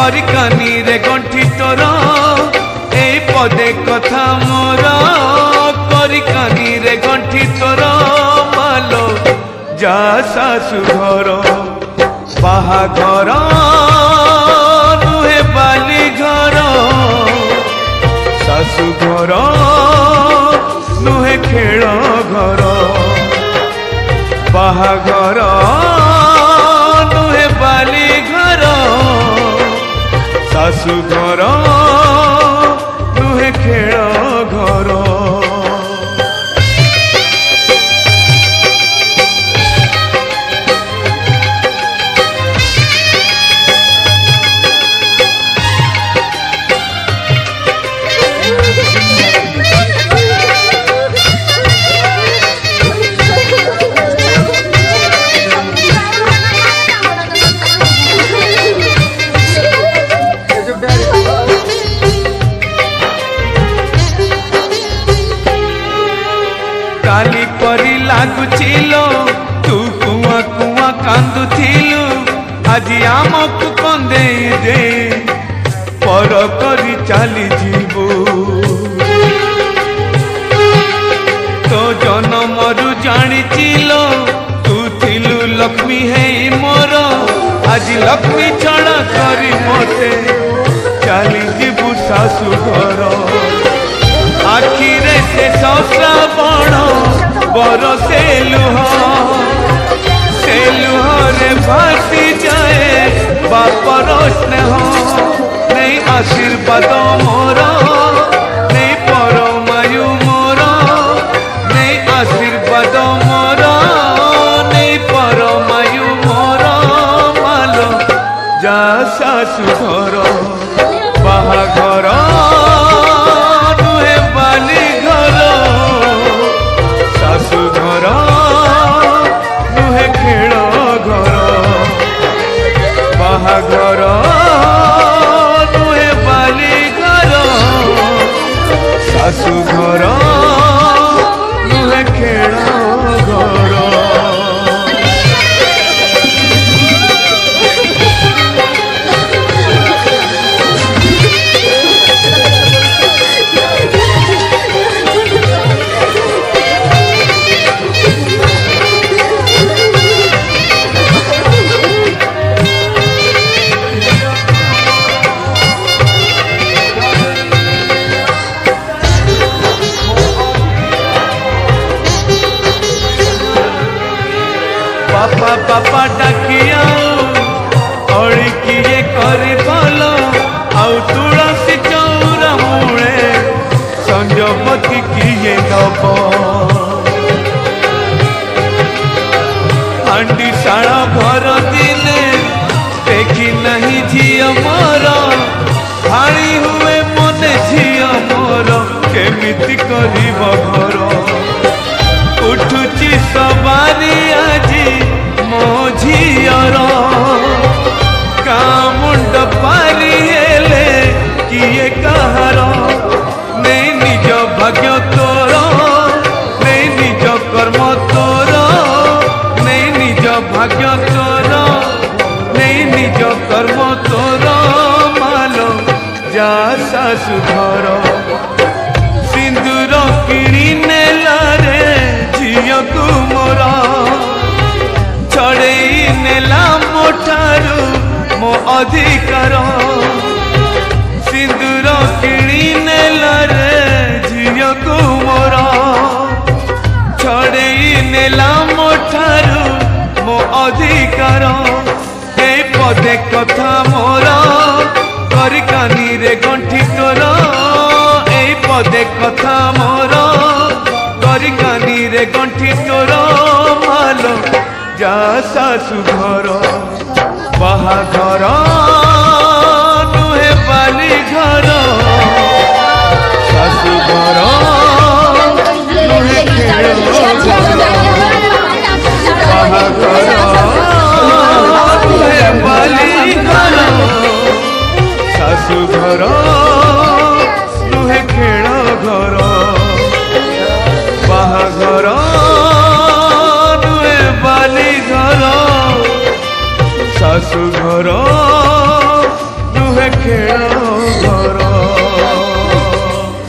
करी कानी रे गंठी तोर ए पदे कथा मोर करी कानी रे गंठी तोर मालो जा सासु घर बाहाघर नुहे बाली घर सासु घर नुहे खेल घर बाहाघर नुहे बाली घर सासु घर नुहे खेल घर। काली परी लागुचिलो तू कुआ कुआ कांदुथिलु आज आमकु कंदे दे पर करी चली जीवो तो जनमरु जानिचिलो तू थिलु लक्ष्मी है मोर आज लक्ष्मी छड़ा करी मते चली जीवु सासु घर आखिरे से श्रावण बरसे लुह रे भासी जाए बापर स्नेह नहीं आशीर्वाद मोर नहीं परमायु मोर नहीं आशीर्वाद मोर नहीं परमायु मोर मालो जा सासु घर बाहाघर सासु घर नुहे खेल घर बाहाघर नुहे बाली घर सासु घर नुहे खेल घर। बापा बापा डाकिया अड़ी किए करी भल आउ तुलसी चौरा मूले संजपति किए दब हांडी शाल भर दिने देखी नहीं झील मोर भाड़ी हुए मने झील मोर केमिति करिब घर उठुची सवारी आजी मो झीर मुंड पारी हेले किए कहार नहीं निज भाग्य तोर नहीं निज कर्म तोर नहीं निज भाग्य तोर नहीं निज कर्म तोर मालो जा सासु घर सिंदूर किणी नेला रे झियो को मोरा छड़ेई नेला मोठारू मो अधिकार सिंदूर किणी नेला रे झियो को मोरा छड़ेई नेला मोठारू मो अधिकार हे पदे कथा मोरा करी कानी रे गंठी तोर ए पदे कथा मोरा करी कानी रे गंठी तोर मालो जा सासु घर बाहाघर नुहे बाली घर सासु घर नुहे खेल बाहाघर नुहे बाली घर सासु घर नुहे खेल घर बाहाघर नुहे बाली घर सासु घर नुहे खेल